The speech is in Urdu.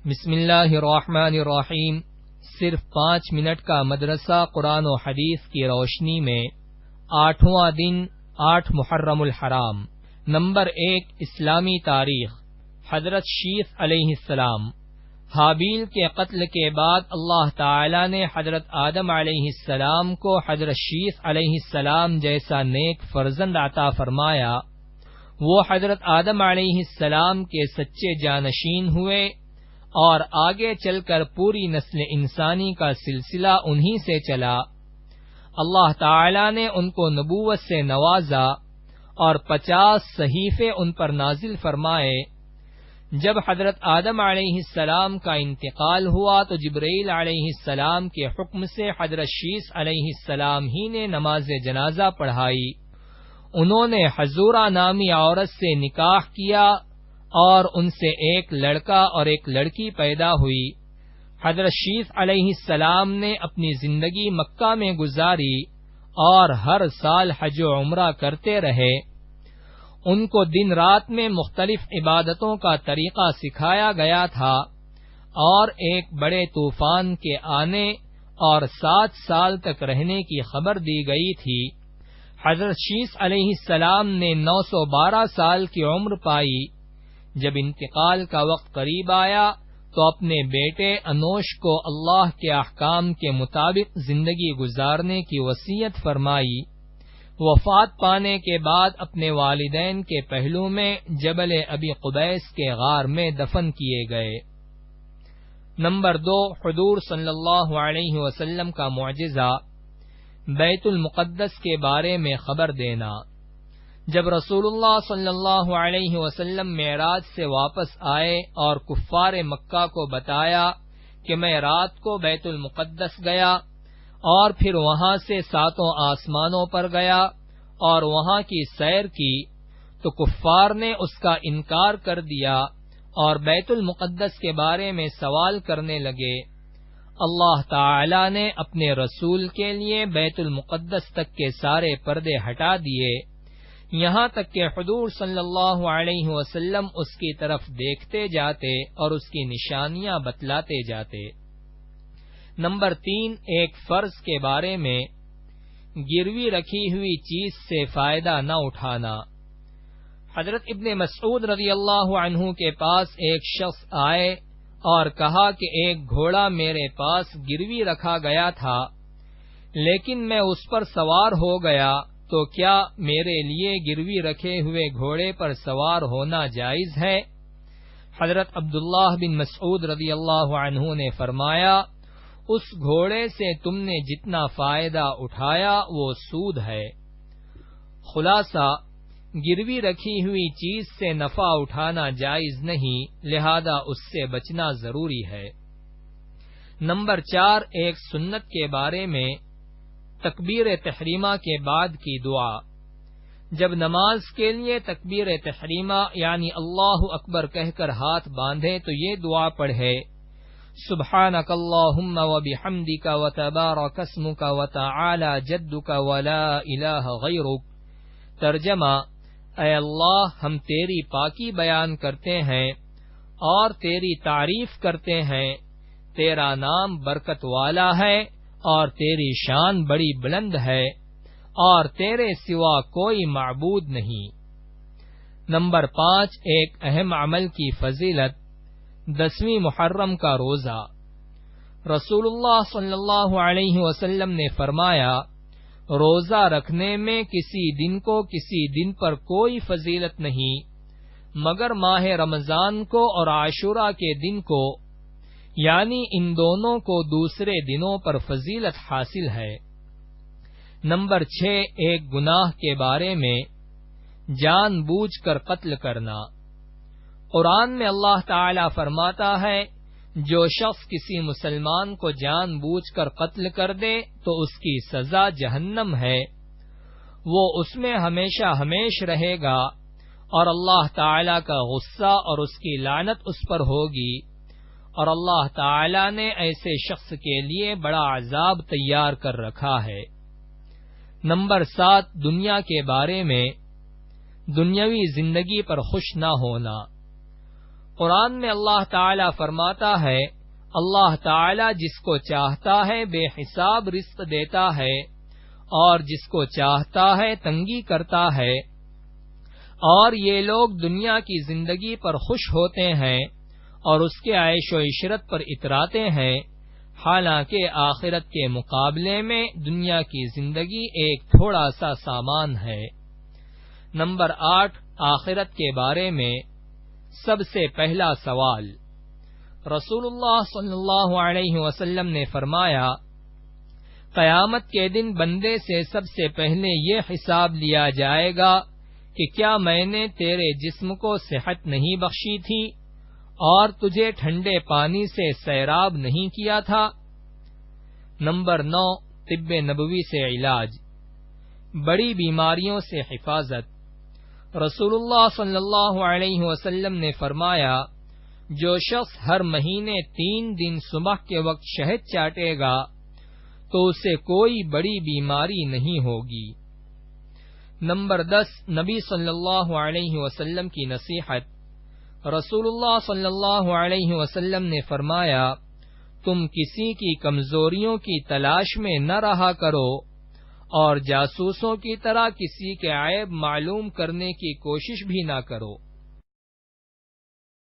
بسم اللہ الرحمن الرحیم۔ صرف 5 منٹ کا مدرسہ قرآن و حدیث کی روشنی میں 8واں دن 8 محرم الحرام۔ نمبر 1 اسلامی تاریخ۔ حضرت شیث علیہ السلام۔ حابیل کے قتل کے بعد اللہ تعالی نے حضرت آدم علیہ السلام کو حضرت شیث علیہ السلام جیسا نیک فرزند عطا فرمایا۔ وہ حضرت آدم علیہ السلام کے سچے جانشین ہوئے اور آگے چل کر پوری نسل انسانی کا سلسلہ انہی سے چلا۔ اللہ تعالی نے ان کو نبوت سے نوازا اور 50 صحیفے ان پر نازل فرمائے۔ جب حضرت آدم علیہ السلام کا انتقال ہوا تو جبرائیل علیہ السلام کے حکم سے حضرت شیث علیہ السلام ہی نے نماز جنازہ پڑھائی۔ انہوں نے حضورہ نامی عورت سے نکاح کیا اور ان سے ایک لڑکا اور ایک لڑکی پیدا ہوئی۔ حضرت شیث علیہ السلام نے اپنی زندگی مکہ میں گزاری اور ہر سال حج و عمرہ کرتے رہے۔ ان کو دن رات میں مختلف عبادتوں کا طریقہ سکھایا گیا تھا اور ایک بڑے طوفان کے آنے اور 7 سال تک رہنے کی خبر دی گئی تھی۔ حضرت شیث علیہ السلام نے 912 سال کی عمر پائی۔ جب انتقال کا وقت قریب آیا تو اپنے بیٹے انوش کو اللہ کے احکام کے مطابق زندگی گزارنے کی وصیت فرمائی۔ وفات پانے کے بعد اپنے والدین کے پہلو میں جبل ابی قبیس کے غار میں دفن کیے گئے۔ نمبر 2 حضور صلی اللہ علیہ وسلم کا معجزہ، بیت المقدس کے بارے میں خبر دینا۔ جب رسول اللہ صلی اللہ علیہ وسلم معراج سے واپس آئے اور کفار مکہ کو بتایا کہ میں رات کو بیت المقدس گیا اور پھر وہاں سے 7 آسمانوں پر گیا اور وہاں کی سیر کی، تو کفار نے اس کا انکار کر دیا اور بیت المقدس کے بارے میں سوال کرنے لگے۔ اللہ تعالی نے اپنے رسول کے لیے بیت المقدس تک کے سارے پردے ہٹا دیے، یہاں تک کہ حضور صلی اللہ علیہ وسلم اس کی طرف دیکھتے جاتے اور اس کی نشانیاں بتلاتے جاتے۔ نمبر 3 ایک فرض کے بارے میں، گروی رکھی ہوئی چیز سے فائدہ نہ اٹھانا۔ حضرت ابن مسعود رضی اللہ عنہ کے پاس ایک شخص آئے اور کہا کہ ایک گھوڑا میرے پاس گروی رکھا گیا تھا، لیکن میں اس پر سوار ہو گیا، تو کیا میرے لیے گروی رکھے ہوئے گھوڑے پر سوار ہونا جائز ہے؟ حضرت عبداللہ بن مسعود رضی اللہ عنہ نے فرمایا، اس گھوڑے سے تم نے جتنا فائدہ اٹھایا وہ سود ہے۔ خلاصہ، گروی رکھی ہوئی چیز سے نفع اٹھانا جائز نہیں، لہذا اس سے بچنا ضروری ہے۔ نمبر 4 ایک سنت کے بارے میں، تکبیر تحریمہ کے بعد کی دعا۔ جب نماز کے لیے تکبیر تحریمہ یعنی اللہ اکبر کہہ کر ہاتھ باندھے تو یہ دعا پڑھے، سبحانک اللہم وبحمدک وتبارک اسمک وتعالی جدک ولا الہ غیرک۔ ترجمہ، اے اللہ، ہم تیری پاکی بیان کرتے ہیں اور تیری تعریف کرتے ہیں، تیرا نام برکت والا ہے اور تیری شان بڑی بلند ہے اور تیرے سوا کوئی معبود نہیں۔ نمبر 5 ایک اہم عمل کی فضیلت، 10ویں محرم کا روزہ۔ رسول اللہ صلی اللہ علیہ وسلم نے فرمایا، روزہ رکھنے میں کسی دن کو کسی دن پر کوئی فضیلت نہیں مگر ماہ رمضان کو اور عاشورہ کے دن کو، یعنی ان دونوں کو دوسرے دنوں پر فضیلت حاصل ہے۔ نمبر 6 ایک گناہ کے بارے میں، جان بوجھ کر قتل کرنا۔ قرآن میں اللہ تعالی فرماتا ہے، جو شخص کسی مسلمان کو جان بوجھ کر قتل کر دے تو اس کی سزا جہنم ہے، وہ اس میں ہمیشہ ہمیش رہے گا اور اللہ تعالی کا غصہ اور اس کی لعنت اس پر ہوگی، اور اللہ تعالی نے ایسے شخص کے لیے بڑا عذاب تیار کر رکھا ہے۔ نمبر 7 دنیا کے بارے میں، دنیاوی زندگی پر خوش نہ ہونا۔ قرآن میں اللہ تعالی فرماتا ہے، اللہ تعالی جس کو چاہتا ہے بے حساب رزق دیتا ہے اور جس کو چاہتا ہے تنگی کرتا ہے، اور یہ لوگ دنیا کی زندگی پر خوش ہوتے ہیں اور اس کے عیش و عشرت پر اتراتے ہیں، حالانکہ آخرت کے مقابلے میں دنیا کی زندگی ایک تھوڑا سا سامان ہے۔ نمبر 8، آخرت کے بارے میں سب سے پہلا سوال۔ رسول اللہ صلی اللہ علیہ وسلم نے فرمایا، قیامت کے دن بندے سے سب سے پہلے یہ حساب لیا جائے گا کہ کیا میں نے تیرے جسم کو صحت نہیں بخشی تھی اور تجھے ٹھنڈے پانی سے سیراب نہیں کیا تھا؟ نمبر 9، طب نبوی سے علاج، بڑی بیماریوں سے حفاظت۔ رسول اللہ صلی اللہ علیہ وسلم نے فرمایا، جو شخص ہر مہینے 3 دن صبح کے وقت شہد چاٹے گا تو اسے کوئی بڑی بیماری نہیں ہوگی۔ نمبر 10، نبی صلی اللہ علیہ وسلم کی نصیحت۔ رسول اللہ صلی اللہ علیہ وسلم نے فرمایا، تم کسی کی کمزوریوں کی تلاش میں نہ رہا کرو اور جاسوسوں کی طرح کسی کے عیب معلوم کرنے کی کوشش بھی نہ کرو۔